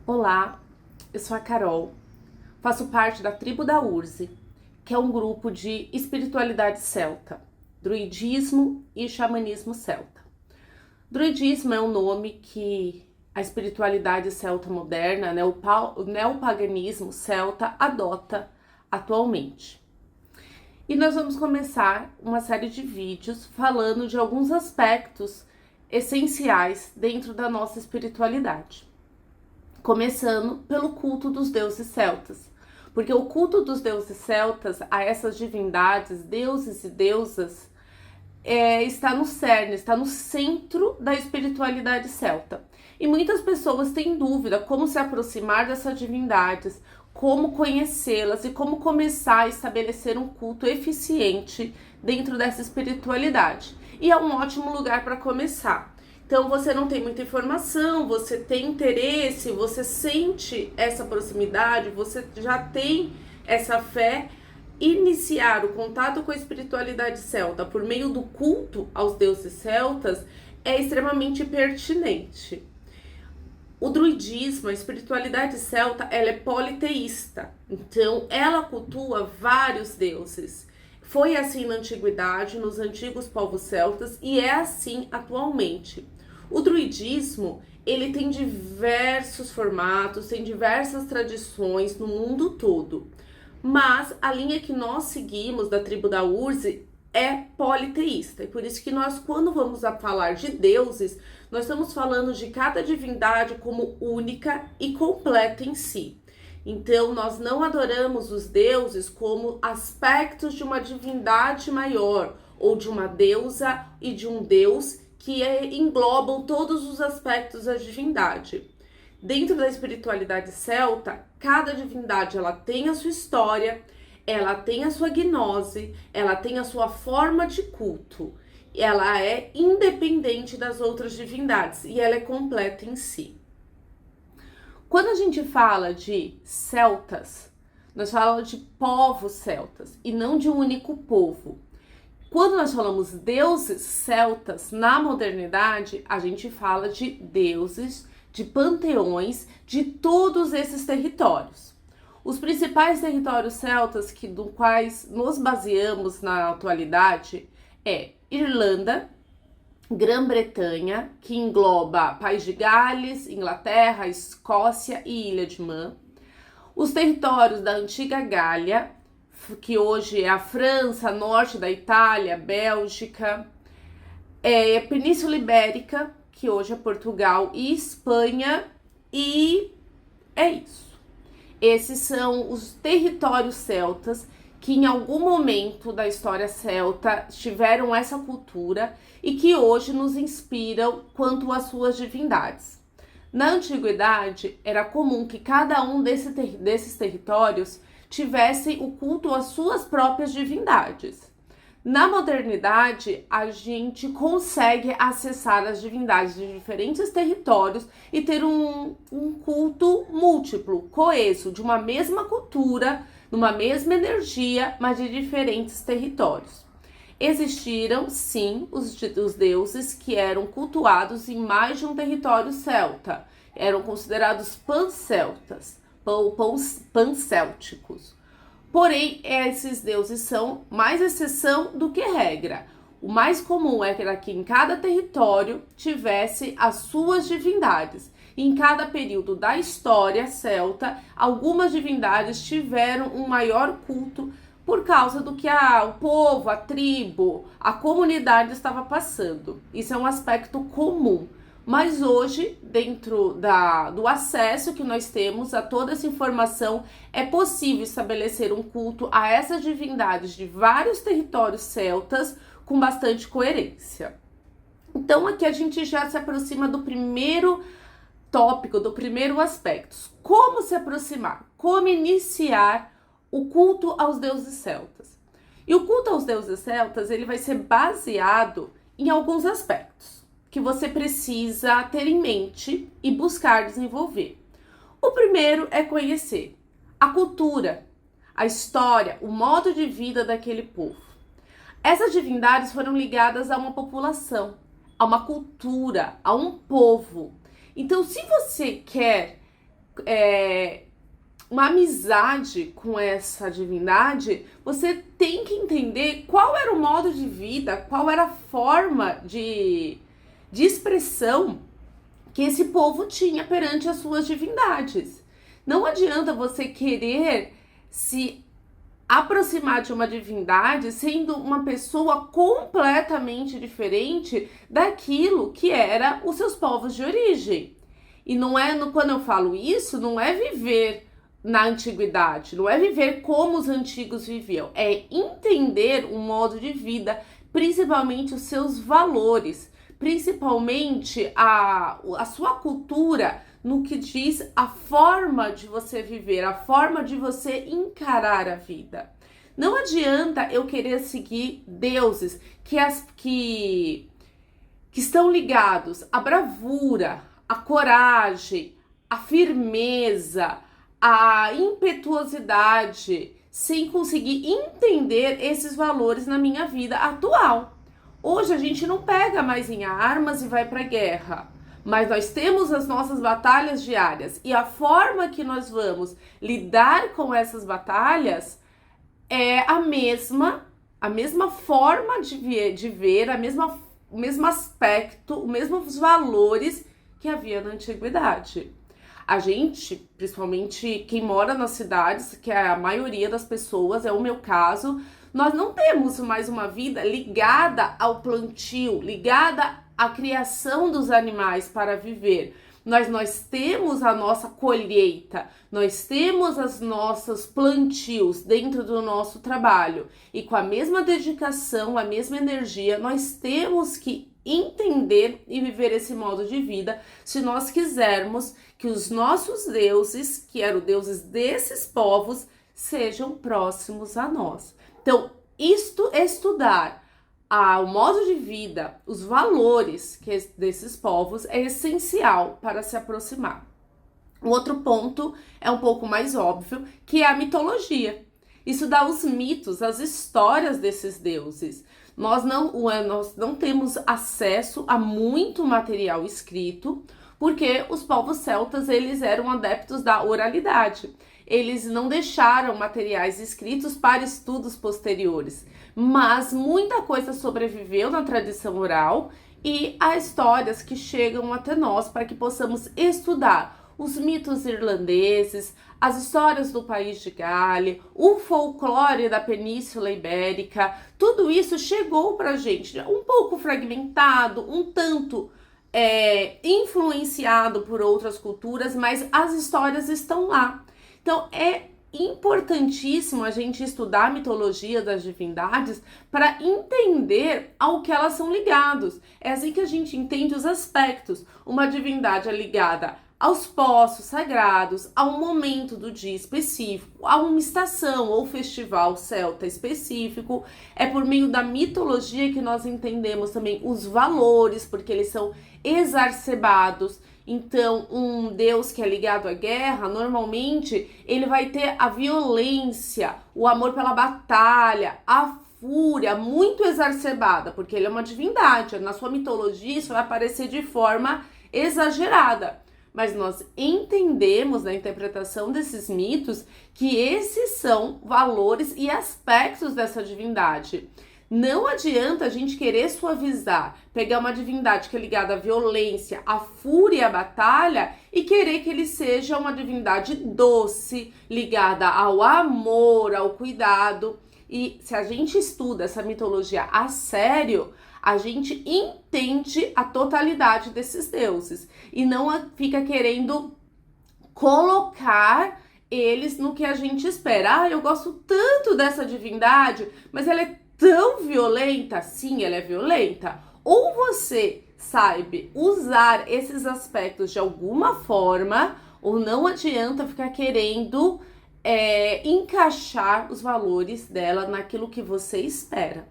Olá, eu sou a Carol, faço parte da tribo da Urze, que é um grupo de espiritualidade celta, druidismo e xamanismo celta. Druidismo é um nome que a espiritualidade celta moderna, né, o neopaganismo celta adota atualmente. E nós vamos começar uma série de vídeos falando de alguns aspectos essenciais dentro da nossa espiritualidade. Começando pelo culto dos deuses celtas, porque o culto dos deuses celtas a essas divindades, deuses e deusas, está no cerne, está no centro da espiritualidade celta. E muitas pessoas têm dúvida como se aproximar dessas divindades, como conhecê-las e como começar a estabelecer um culto eficiente dentro dessa espiritualidade. E é um ótimo lugar para começar. Então você não tem muita informação, você tem interesse, você sente essa proximidade, você já tem essa fé. Iniciar o contato com a espiritualidade celta por meio do culto aos deuses celtas é extremamente pertinente. O druidismo, a espiritualidade celta, ela é politeísta, então ela cultua vários deuses. Foi assim na antiguidade, nos antigos povos celtas, e é assim atualmente. O druidismo, ele tem diversos formatos, tem diversas tradições no mundo todo. Mas a linha que nós seguimos da tribo da Urze é politeísta. E por isso que nós, quando vamos a falar de deuses, nós estamos falando de cada divindade como única e completa em si. Então, nós não adoramos os deuses como aspectos de uma divindade maior, ou de uma deusa e de um deus que englobam todos os aspectos da divindade. Dentro da espiritualidade celta, cada divindade ela tem a sua história, ela tem a sua gnose, ela tem a sua forma de culto. Ela é independente das outras divindades e ela é completa em si. Quando a gente fala de celtas, nós falamos de povos celtas e não de um único povo. Quando nós falamos deuses celtas na modernidade, a gente fala de deuses, de panteões de todos esses territórios. Os principais territórios celtas do quais nos baseamos na atualidade é Irlanda, Grã-Bretanha, que engloba País de Gales, Inglaterra, Escócia e Ilha de Man, os territórios da antiga Gália, que hoje é a França, norte da Itália, Bélgica, Península Ibérica, que hoje é Portugal e Espanha, e é isso. Esses são os territórios celtas que em algum momento da história celta tiveram essa cultura e que hoje nos inspiram quanto às suas divindades. Na antiguidade, era comum que cada um desses territórios tivesse o culto às suas próprias divindades. Na modernidade, a gente consegue acessar as divindades de diferentes territórios e ter um culto múltiplo, coeso, de uma mesma cultura, numa mesma energia, mas de diferentes territórios. Existiram, sim, os deuses que eram cultuados em mais de um território celta. Eram considerados panceltas, pancélticos. Porém, esses deuses são mais exceção do que regra. O mais comum é que em cada território tivesse as suas divindades. E em cada período da história celta, algumas divindades tiveram um maior culto por causa do que o povo, a tribo, a comunidade estava passando. Isso é um aspecto comum. Mas hoje, dentro do acesso que nós temos a toda essa informação, é possível estabelecer um culto a essas divindades de vários territórios celtas com bastante coerência. Então aqui a gente já se aproxima do primeiro tópico, do primeiro aspecto. Como se aproximar? Como iniciar o culto aos deuses celtas? E o culto aos deuses celtas, ele vai ser baseado em alguns aspectos que você precisa ter em mente e buscar desenvolver. O primeiro é conhecer a cultura, a história, o modo de vida daquele povo. Essas divindades foram ligadas a uma população, a uma cultura, a um povo. Então, se você quer uma amizade com essa divindade, você tem que entender qual era o modo de vida, qual era a forma de expressão que esse povo tinha perante as suas divindades. Não adianta você querer se aproximar de uma divindade sendo uma pessoa completamente diferente daquilo que era os seus povos de origem. E não é, quando eu falo isso, não é viver na antiguidade, não é viver como os antigos viviam, é entender o modo de vida, principalmente os seus valores, principalmente a sua cultura, no que diz a forma de você viver, a forma de você encarar a vida. Não adianta eu querer seguir deuses que estão ligados à bravura, à coragem, à firmeza, à impetuosidade, sem conseguir entender esses valores na minha vida atual. Hoje a gente não pega mais em armas e vai para a guerra, mas nós temos as nossas batalhas diárias e a forma que nós vamos lidar com essas batalhas é a mesma forma de ver, o mesmo aspecto, os mesmos valores que havia na antiguidade. A gente, principalmente quem mora nas cidades, que é a maioria das pessoas, é o meu caso, nós não temos mais uma vida ligada ao plantio, ligada à criação dos animais para viver. Nós temos a nossa colheita, nós temos os nossos plantios dentro do nosso trabalho. E com a mesma dedicação, a mesma energia, nós temos que entender e viver esse modo de vida se nós quisermos que os nossos deuses, que eram deuses desses povos, sejam próximos a nós. Então, estudar o modo de vida, os valores desses povos é essencial para se aproximar. O outro ponto é um pouco mais óbvio, que é a mitologia. Estudar os mitos, as histórias desses deuses. Nós não temos acesso a muito material escrito, porque os povos celtas, eles eram adeptos da oralidade. Eles não deixaram materiais escritos para estudos posteriores, mas muita coisa sobreviveu na tradição oral e há histórias que chegam até nós para que possamos estudar os mitos irlandeses, as histórias do país de Gales, o folclore da Península Ibérica. Tudo isso chegou para a gente um pouco fragmentado, um tanto influenciado por outras culturas, mas as histórias estão lá. Então é importantíssimo a gente estudar a mitologia das divindades para entender ao que elas são ligadas. É assim que a gente entende os aspectos. Uma divindade é ligada aos poços sagrados, a um momento do dia específico, a uma estação ou festival celta específico. É por meio da mitologia que nós entendemos também os valores, porque eles são exacerbados. Então, um deus que é ligado à guerra, normalmente, ele vai ter a violência, o amor pela batalha, a fúria muito exacerbada, porque ele é uma divindade. Na sua mitologia, isso vai aparecer de forma exagerada. Mas nós entendemos na interpretação desses mitos que esses são valores e aspectos dessa divindade. Não adianta a gente querer suavizar, pegar uma divindade que é ligada à violência, à fúria e à batalha e querer que ele seja uma divindade doce, ligada ao amor, ao cuidado. E se a gente estuda essa mitologia a sério, a gente entende a totalidade desses deuses e não fica querendo colocar eles no que a gente espera. Eu gosto tanto dessa divindade, mas ela é tão violenta. Sim, ela é violenta. Ou você sabe usar esses aspectos de alguma forma, ou não adianta ficar querendo encaixar os valores dela naquilo que você espera.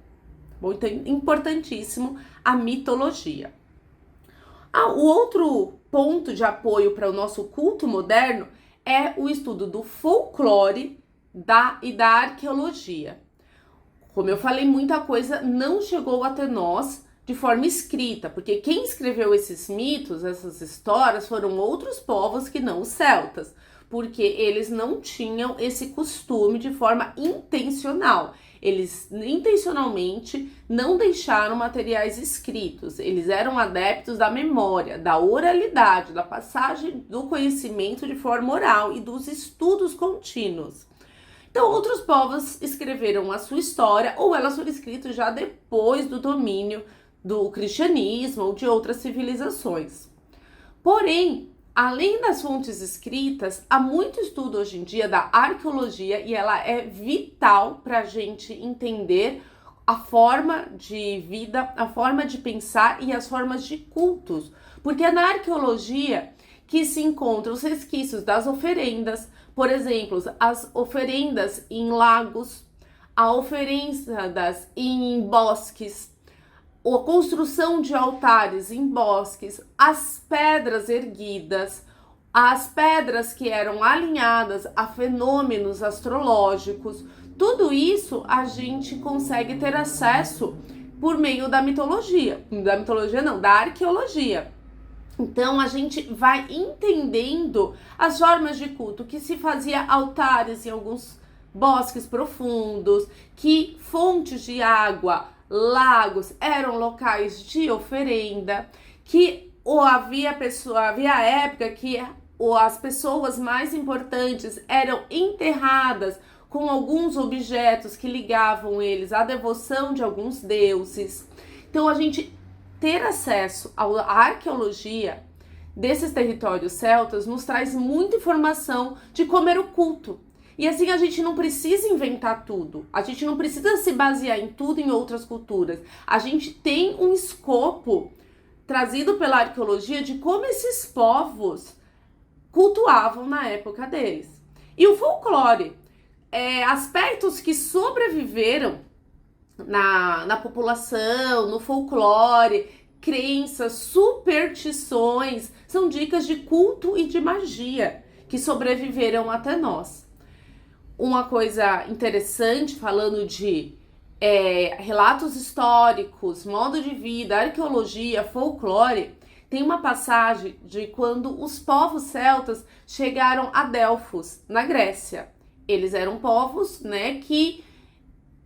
Bom, então é importantíssimo a mitologia. O outro ponto de apoio para o nosso culto moderno é o estudo do folclore e da arqueologia. Como eu falei, muita coisa não chegou até nós de forma escrita, porque quem escreveu esses mitos, essas histórias, foram outros povos que não os celtas, porque eles não tinham esse costume de forma intencional. Eles intencionalmente não deixaram materiais escritos. Eles eram adeptos da memória, da oralidade, da passagem do conhecimento de forma oral e dos estudos contínuos. Então, outros povos escreveram a sua história, ou elas foram escritas já depois do domínio do cristianismo ou de outras civilizações. Porém, além das fontes escritas, há muito estudo hoje em dia da arqueologia e ela é vital para a gente entender a forma de vida, a forma de pensar e as formas de cultos. Porque é na arqueologia que se encontram os resquícios das oferendas, por exemplo, as oferendas em lagos, as oferendas em bosques, a construção de altares em bosques, as pedras erguidas, as pedras que eram alinhadas a fenômenos astrológicos, tudo isso a gente consegue ter acesso por meio da mitologia. Da mitologia não, da arqueologia. Então a gente vai entendendo as formas de culto, que se fazia altares em alguns bosques profundos, que fontes de água, lagos eram locais de oferenda, que havia época que as pessoas mais importantes eram enterradas com alguns objetos que ligavam eles à devoção de alguns deuses. Então a gente ter acesso à arqueologia desses territórios celtas nos traz muita informação de como era o culto. E assim a gente não precisa inventar tudo, a gente não precisa se basear em tudo em outras culturas. A gente tem um escopo trazido pela arqueologia de como esses povos cultuavam na época deles. E o folclore, aspectos que sobreviveram na população, no folclore, crenças, superstições, são dicas de culto e de magia que sobreviveram até nós. Uma coisa interessante, falando de relatos históricos, modo de vida, arqueologia, folclore, tem uma passagem de quando os povos celtas chegaram a Delfos, na Grécia. Eles eram povos, que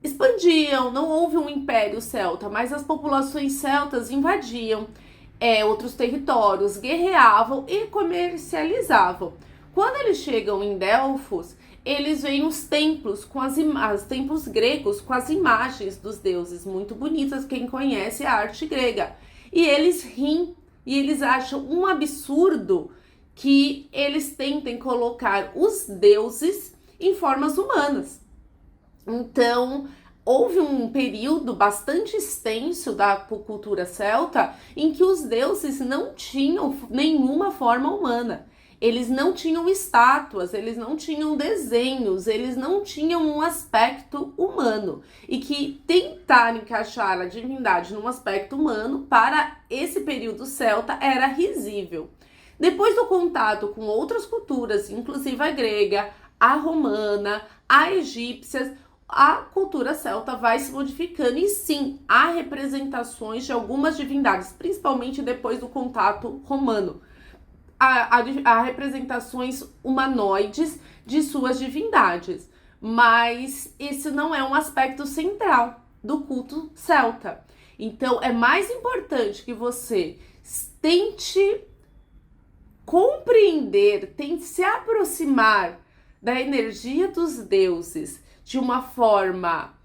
expandiam, não houve um império celta, mas as populações celtas invadiam outros territórios, guerreavam e comercializavam. Quando eles chegam em Delfos, eles veem os templos os templos gregos com as imagens dos deuses muito bonitas, quem conhece a arte grega. E eles riem e eles acham um absurdo que eles tentem colocar os deuses em formas humanas. Então, houve um período bastante extenso da cultura celta em que os deuses não tinham nenhuma forma humana. Eles não tinham estátuas, eles não tinham desenhos, eles não tinham um aspecto humano. E que tentar encaixar a divindade num aspecto humano, para esse período celta, era risível. Depois do contato com outras culturas, inclusive a grega, a romana, a egípcia, a cultura celta vai se modificando e sim, há representações de algumas divindades, principalmente depois do contato romano. Há representações humanoides de suas divindades, mas esse não é um aspecto central do culto celta. Então é mais importante que você tente compreender, tente se aproximar da energia dos deuses de uma forma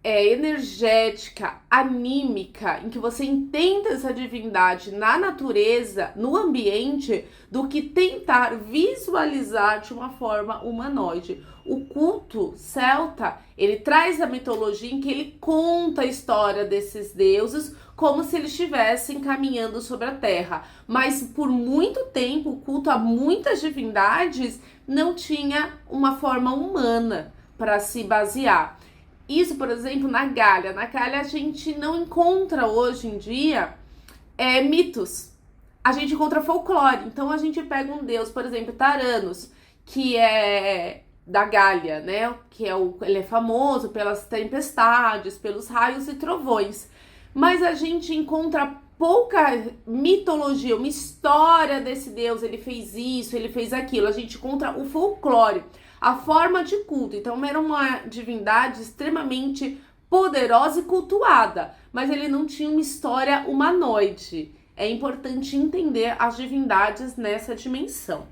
energética, anímica, em que você entenda essa divindade na natureza, no ambiente, do que tentar visualizar de uma forma humanoide. O culto celta, ele traz a mitologia em que ele conta a história desses deuses como se eles estivessem caminhando sobre a terra. Mas por muito tempo, o culto a muitas divindades não tinha uma forma humana para se basear. Isso, por exemplo, na Gália. Na Gália a gente não encontra hoje em dia mitos. A gente encontra folclore. Então a gente pega um deus, por exemplo, Taranos, que é da Gália, né? Ele é famoso pelas tempestades, pelos raios e trovões. mas a gente encontra pouca mitologia, uma história desse deus, ele fez isso, ele fez aquilo. A gente encontra o folclore, a forma de culto. Então era uma divindade extremamente poderosa e cultuada, mas ele não tinha uma história humanoide. É importante entender as divindades nessa dimensão.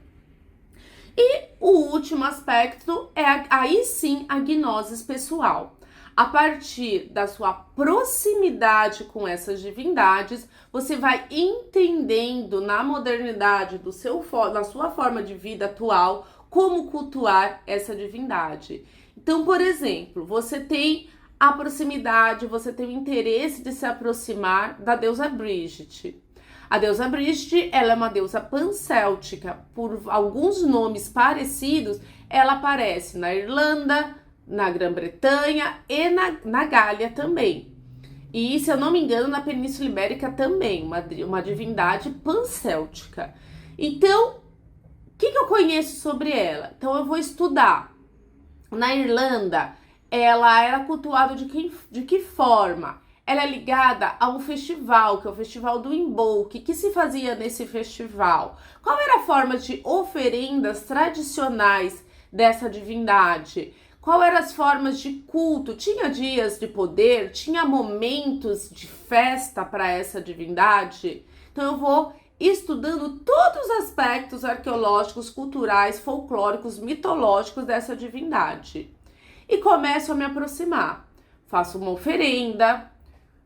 E o último aspecto é aí sim a gnosis pessoal. A partir da sua proximidade com essas divindades, você vai entendendo na modernidade da sua forma de vida atual como cultuar essa divindade. Então, por exemplo, você tem a proximidade, você tem o interesse de se aproximar da deusa Brigitte. A deusa Brigitte, ela é uma deusa pancéltica. Por alguns nomes parecidos, ela aparece na Irlanda, na Grã-Bretanha e na Gália também. E, se eu não me engano, na Península Ibérica também, uma divindade pancéltica. Então, o que eu conheço sobre ela? Então, eu vou estudar. Na Irlanda, ela era cultuada de que forma? Ela é ligada a um festival, que é o Festival do Imbolc. O que se fazia nesse festival? Qual era a forma de oferendas tradicionais dessa divindade? Qual eram as formas de culto? Tinha dias de poder? Tinha momentos de festa para essa divindade? Então eu vou estudando todos os aspectos arqueológicos, culturais, folclóricos, mitológicos dessa divindade. E começo a me aproximar. Faço uma oferenda,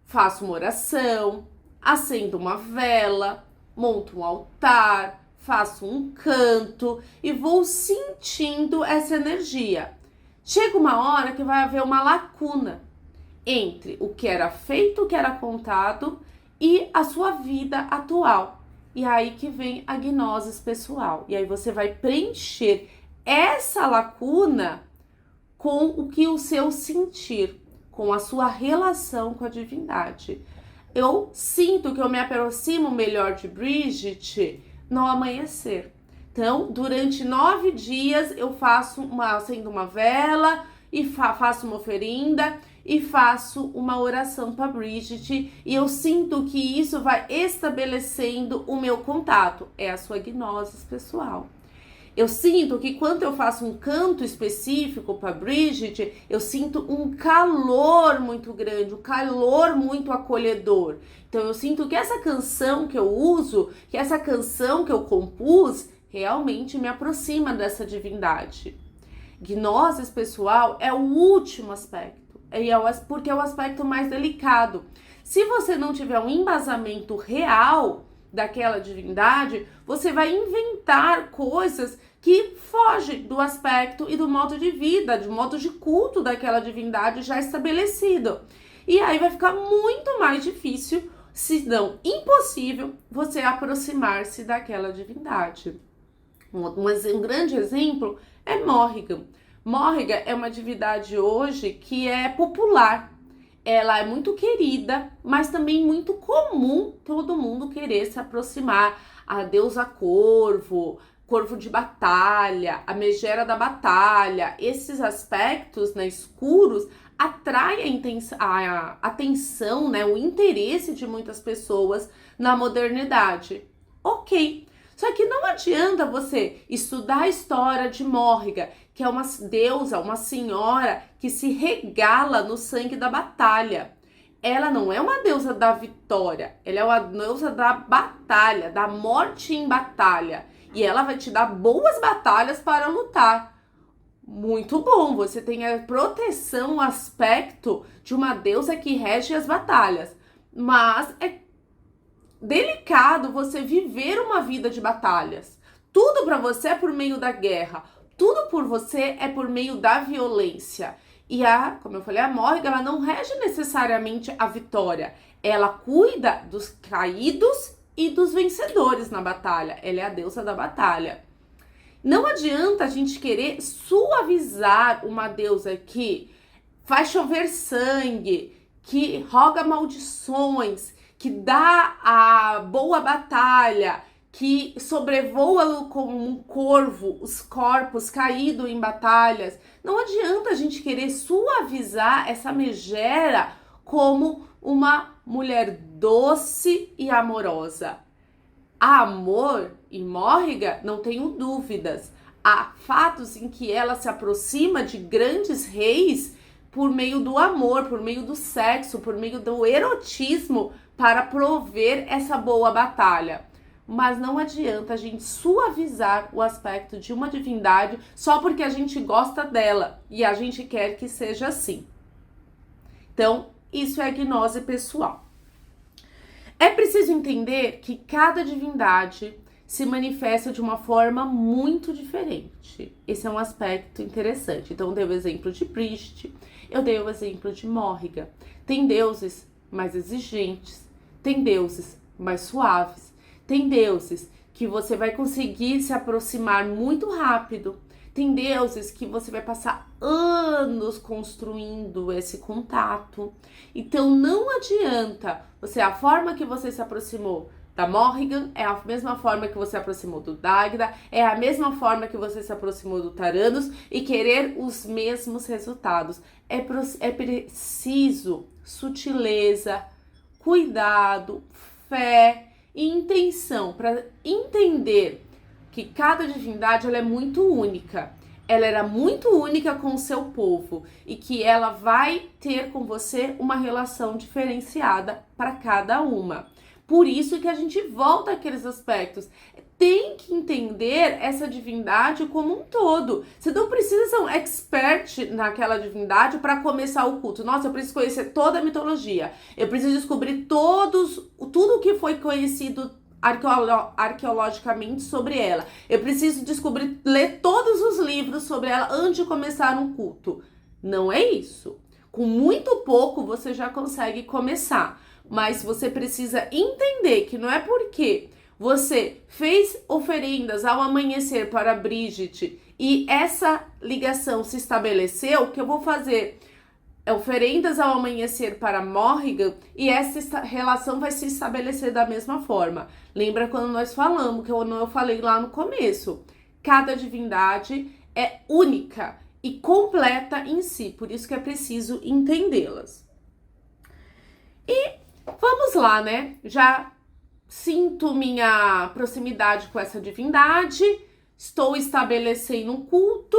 faço uma oração, acendo uma vela, monto um altar, faço um canto e vou sentindo essa energia. Chega uma hora que vai haver uma lacuna entre o que era feito, o que era contado e a sua vida atual. E aí que vem a gnosis pessoal. E aí você vai preencher essa lacuna com o que o seu sentir, com a sua relação com a divindade. Eu sinto que eu me aproximo melhor de Brigitte no amanhecer. Então, durante 9 dias eu acendo uma vela e faço uma oferenda e faço uma oração para Brigitte e eu sinto que isso vai estabelecendo o meu contato. É a sua gnosis pessoal. Eu sinto que quando eu faço um canto específico para Brigitte, eu sinto um calor muito grande, um calor muito acolhedor. Então eu sinto que essa canção que eu uso, que essa canção que eu compus, realmente me aproxima dessa divindade. Gnosis pessoal é o último aspecto, porque é o aspecto mais delicado. Se você não tiver um embasamento real daquela divindade, você vai inventar coisas que fogem do aspecto e do modo de vida, do modo de culto daquela divindade já estabelecido. E aí vai ficar muito mais difícil, se não impossível, você aproximar-se daquela divindade. Um grande exemplo é Morrigan. Morrigan é uma divindade hoje que é popular. Ela é muito querida, mas também muito comum todo mundo querer se aproximar. A deusa corvo, corvo de batalha, a megera da batalha. Esses aspectos, né, escuros atraem a atenção, né, o interesse de muitas pessoas na modernidade. Ok. Só que não adianta você estudar a história de Morrigan, que é uma deusa, uma senhora que se regala no sangue da batalha. Ela não é uma deusa da vitória, ela é uma deusa da batalha, da morte em batalha. E ela vai te dar boas batalhas para lutar. Muito bom, você tem a proteção, o aspecto de uma deusa que rege as batalhas. Mas é delicado você viver uma vida de batalhas. Tudo para você é por meio da guerra. Tudo por você é por meio da violência. E como eu falei, a Morrigan, ela não rege necessariamente a vitória. Ela cuida dos caídos e dos vencedores na batalha. Ela é a deusa da batalha. Não adianta a gente querer suavizar uma deusa que faz chover sangue, que roga maldições, que dá a boa batalha, que sobrevoa como um corvo os corpos caídos em batalhas. Não adianta a gente querer suavizar essa megera como uma mulher doce e amorosa. A Amor e Morriga, não tenho dúvidas, há fatos em que ela se aproxima de grandes reis por meio do amor, por meio do sexo, por meio do erotismo para prover essa boa batalha. Mas não adianta a gente suavizar o aspecto de uma divindade só porque a gente gosta dela e a gente quer que seja assim. Então, isso é gnose pessoal. É preciso entender que cada divindade se manifesta de uma forma muito diferente. Esse é um aspecto interessante. Então, eu dei o exemplo de Brigitte, eu dei o exemplo de Morriga. Tem deuses mais exigentes, tem deuses mais suaves, tem deuses que você vai conseguir se aproximar muito rápido, tem deuses que você vai passar anos construindo esse contato. Então, não adianta a forma que você se aproximou da Morrigan é a mesma forma que você se aproximou do Dagda, é a mesma forma que você se aproximou do Taranos e querer os mesmos resultados. É preciso sutileza, cuidado, fé e intenção para entender que cada divindade ela é muito única. Ela era muito única com o seu povo e que ela vai ter com você uma relação diferenciada para cada uma. Por isso que a gente volta àqueles aspectos. Tem que entender essa divindade como um todo. Você não precisa ser um expert naquela divindade para começar o culto. Nossa, eu preciso conhecer toda a mitologia. Eu preciso descobrir tudo o que foi conhecido arqueologicamente sobre ela. Eu preciso ler todos os livros sobre ela antes de começar um culto. Não é isso. Com muito pouco você já consegue começar. Mas você precisa entender que não é porque você fez oferendas ao amanhecer para Brigitte e essa ligação se estabeleceu que eu vou fazer oferendas ao amanhecer para Morrigan e essa relação vai se estabelecer da mesma forma. Lembra quando nós falamos, que eu falei lá no começo, cada divindade é única e completa em si, por isso que é preciso entendê-las. E vamos lá, né? Já sinto minha proximidade com essa divindade, estou estabelecendo um culto,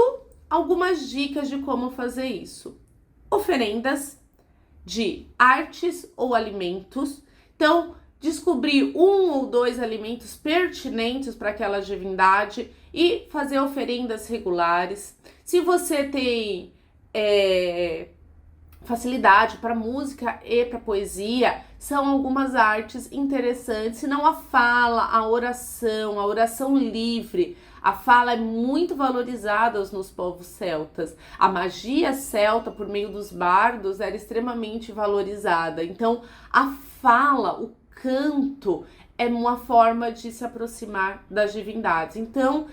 algumas dicas de como fazer isso. Oferendas de artes ou alimentos. Então, descobrir 1 ou 2 alimentos pertinentes para aquela divindade e fazer oferendas regulares. Se você tem facilidade para música e para poesia, são algumas artes interessantes. Se não a fala, a oração livre. A fala é muito valorizada nos povos celtas. A magia celta, por meio dos bardos, era extremamente valorizada. Então, a fala, o canto, é uma forma de se aproximar das divindades. Então,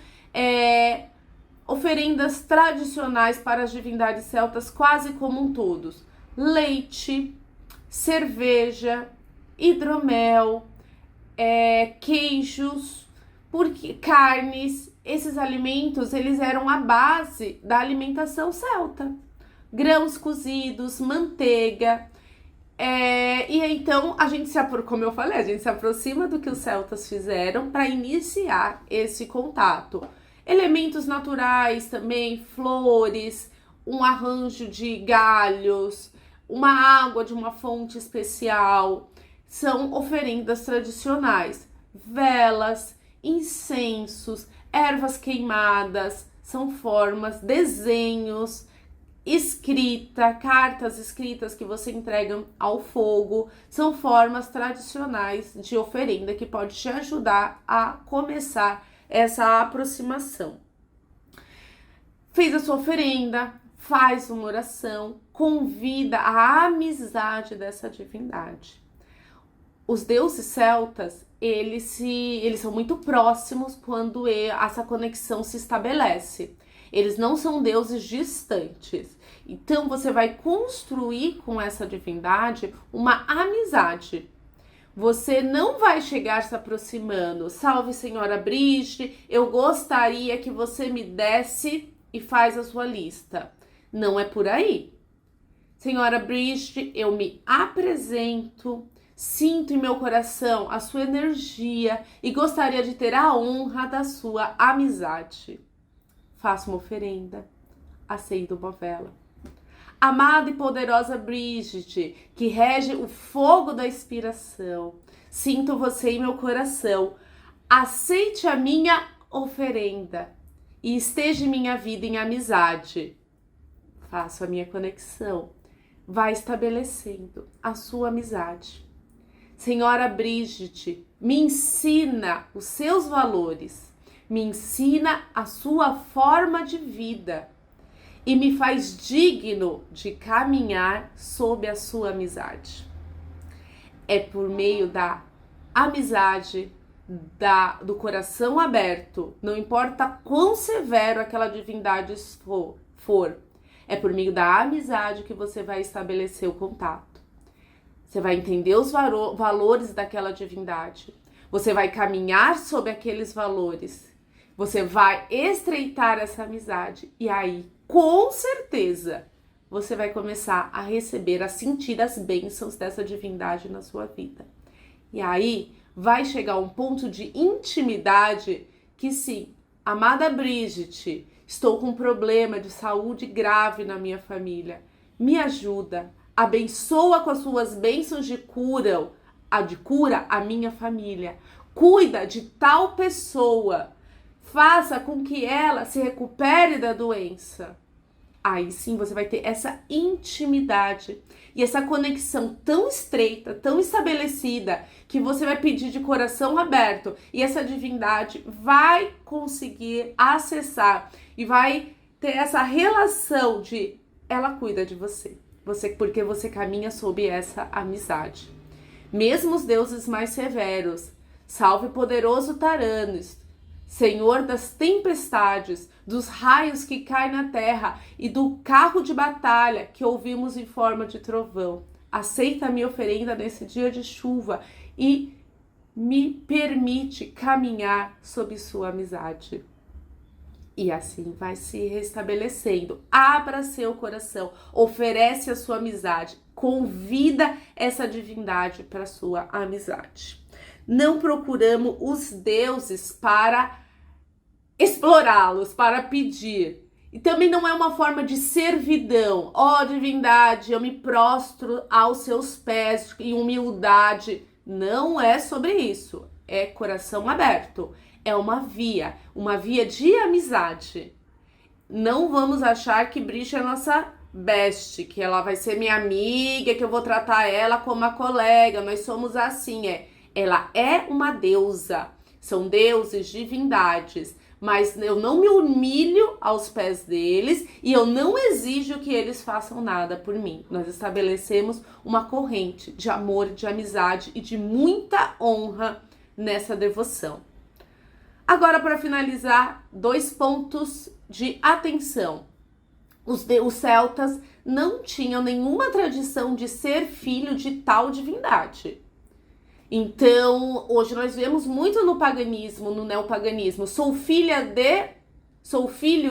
oferendas tradicionais para as divindades celtas, quase como um todos. Leite, cerveja, hidromel, queijos, carnes. Esses alimentos, eles eram a base da alimentação celta. Grãos cozidos, manteiga. E então, como eu falei, a gente se aproxima do que os celtas fizeram para iniciar esse contato. Elementos naturais também, flores, um arranjo de galhos, uma água de uma fonte especial, são oferendas tradicionais. Velas, incensos, ervas queimadas, são formas, desenhos, cartas escritas que você entrega ao fogo, são formas tradicionais de oferenda que pode te ajudar a começar essa aproximação. Fez a sua oferenda, faz uma oração, convida a amizade dessa divindade. Os deuses celtas, eles são muito próximos quando essa conexão se estabelece. Eles não são deuses distantes. Então, você vai construir com essa divindade uma amizade. Você não vai chegar se aproximando. Salve, senhora Brigitte, eu gostaria que você me desse e faz a sua lista. Não é por aí. Senhora Brigitte, eu me apresento. Sinto em meu coração a sua energia e gostaria de ter a honra da sua amizade. Faço uma oferenda, acendo uma vela. Amada e poderosa Brigitte, que rege o fogo da inspiração, sinto você em meu coração. Aceite a minha oferenda e esteja em minha vida em amizade. Faço a minha conexão. Vai estabelecendo a sua amizade. Senhora Brigitte, me ensina os seus valores, me ensina a sua forma de vida e me faz digno de caminhar sob a sua amizade. É por meio da amizade, do coração aberto, não importa quão severo aquela divindade for, é por meio da amizade que você vai estabelecer o contato. Você vai entender os valores daquela divindade. Você vai caminhar sob aqueles valores. Você vai estreitar essa amizade. E aí, com certeza, você vai começar a receber, a sentir as bênçãos dessa divindade na sua vida. E aí, vai chegar um ponto de intimidade que sim, amada Brigitte, estou com um problema de saúde grave na minha família. Me ajuda. Abençoa com as suas bênçãos de cura a minha família. Cuida de tal pessoa. Faça com que ela se recupere da doença. Aí sim você vai ter essa intimidade e essa conexão tão estreita, tão estabelecida, que você vai pedir de coração aberto e essa divindade vai conseguir acessar e vai ter essa relação de ela cuida de você. Porque você caminha sob essa amizade. Mesmo os deuses mais severos, salve poderoso Taranis, Senhor das tempestades, dos raios que caem na terra e do carro de batalha que ouvimos em forma de trovão. Aceita a minha oferenda nesse dia de chuva e me permite caminhar sob sua amizade. E assim vai se restabelecendo. Abra seu coração, oferece a sua amizade, convida essa divindade para sua amizade. Não procuramos os deuses para explorá-los, para pedir. E também não é uma forma de servidão. Ó divindade, eu me prostro aos seus pés em humildade. Não é sobre isso. É coração aberto. É uma via de amizade. Não vamos achar que Brigitte é nossa best, que ela vai ser minha amiga, que eu vou tratar ela como uma colega. Nós somos assim, Ela é uma deusa. São deuses, divindades. Mas eu não me humilho aos pés deles e eu não exijo que eles façam nada por mim. Nós estabelecemos uma corrente de amor, de amizade e de muita honra nessa devoção. Agora, para finalizar, 2 pontos de atenção. Os celtas não tinham nenhuma tradição de ser filho de tal divindade. Então, hoje nós vemos muito no paganismo, no neopaganismo, sou filho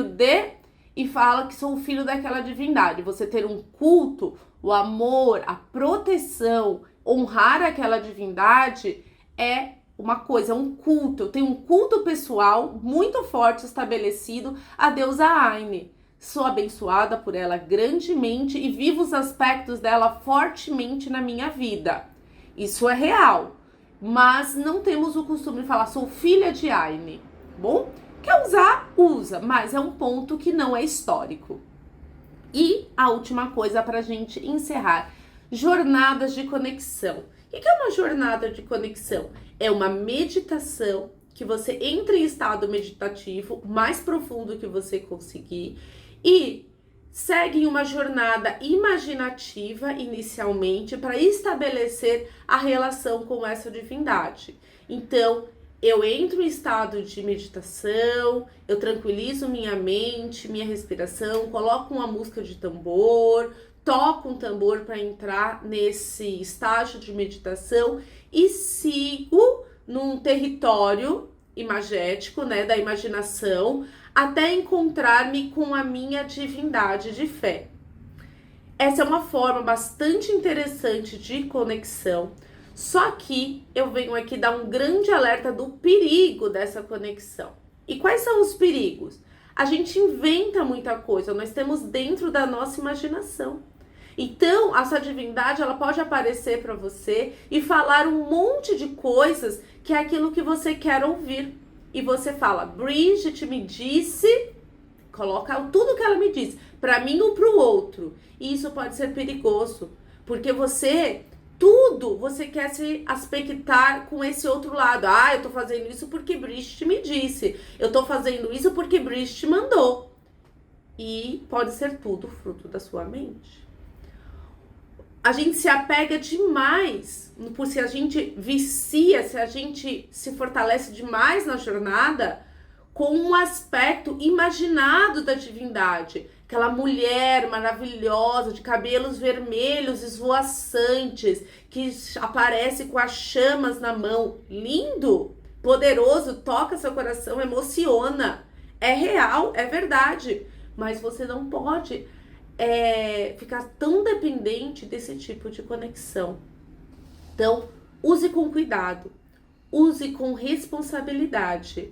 de, e fala que sou filho daquela divindade. Você ter um culto, o amor, a proteção, honrar aquela divindade é uma coisa, um culto. Eu tenho um culto pessoal muito forte estabelecido à deusa Aine. Sou abençoada por ela grandemente e vivo os aspectos dela fortemente na minha vida. Isso é real, mas não temos o costume de falar sou filha de Aine. Bom, quer usar? Usa, mas é um ponto que não é histórico. E a última coisa para a gente encerrar, jornadas de conexão. O que é uma jornada de conexão? É uma meditação que você entra em estado meditativo mais profundo que você conseguir e segue uma jornada imaginativa inicialmente para estabelecer a relação com essa divindade. Então, eu entro em estado de meditação, eu tranquilizo minha mente, minha respiração, coloco uma música de tambor, toco um tambor para entrar nesse estágio de meditação e sigo num território imagético, da imaginação, até encontrar-me com a minha divindade de fé. Essa é uma forma bastante interessante de conexão. Só que eu venho aqui dar um grande alerta do perigo dessa conexão. E quais são os perigos? A gente inventa muita coisa, nós temos dentro da nossa imaginação. Então, a sua divindade, ela pode aparecer para você e falar um monte de coisas que é aquilo que você quer ouvir. E você fala, Bridget me disse, coloca tudo que ela me disse, para mim ou para o outro. E isso pode ser perigoso, porque você quer se aspectar com esse outro lado. Ah, eu tô fazendo isso porque Bridget me disse. Eu tô fazendo isso porque Bridget mandou. E pode ser tudo fruto da sua mente. A gente se apega demais, por se a gente vicia, se a gente se fortalece demais na jornada com um aspecto imaginado da divindade. Aquela mulher maravilhosa, de cabelos vermelhos, esvoaçantes, que aparece com as chamas na mão. Lindo, poderoso, toca seu coração, emociona. É real, é verdade. Mas você não pode ficar tão dependente desse tipo de conexão. Então, use com cuidado, use com responsabilidade.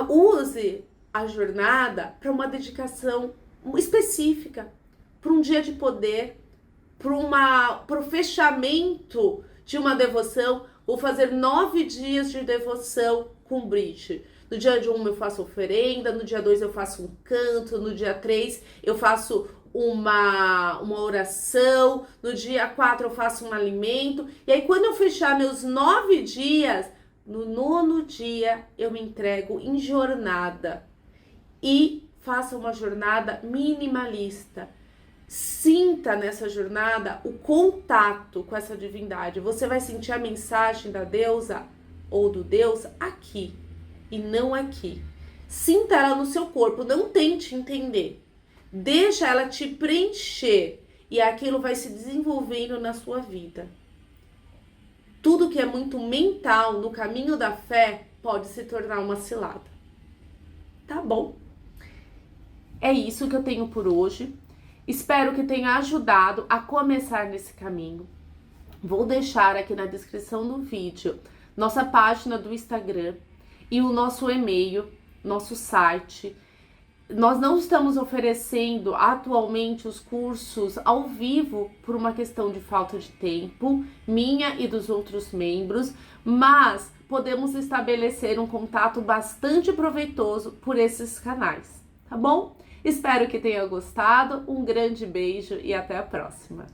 Use a jornada para uma dedicação específica, para um dia de poder, para o fechamento de uma devoção. Vou fazer 9 dias de devoção com Bridget. No dia 1 eu faço oferenda, no dia 2 eu faço um canto, no dia 3 eu faço uma oração, no dia 4 eu faço um alimento. E aí quando eu fechar meus 9 dias, no 9º dia eu me entrego em jornada. E faça uma jornada minimalista. Sinta nessa jornada o contato com essa divindade. Você vai sentir a mensagem da deusa ou do deus aqui e não aqui. Sinta ela no seu corpo, não tente entender. Deixa ela te preencher e aquilo vai se desenvolvendo na sua vida. Tudo que é muito mental no caminho da fé pode se tornar uma cilada. Tá bom? É isso que eu tenho por hoje. Espero que tenha ajudado a começar nesse caminho. Vou deixar aqui na descrição do vídeo nossa página do Instagram e o nosso e-mail, nosso site. Nós não estamos oferecendo atualmente os cursos ao vivo por uma questão de falta de tempo, minha e dos outros membros, mas podemos estabelecer um contato bastante proveitoso por esses canais, tá bom? Espero que tenha gostado, um grande beijo e até a próxima!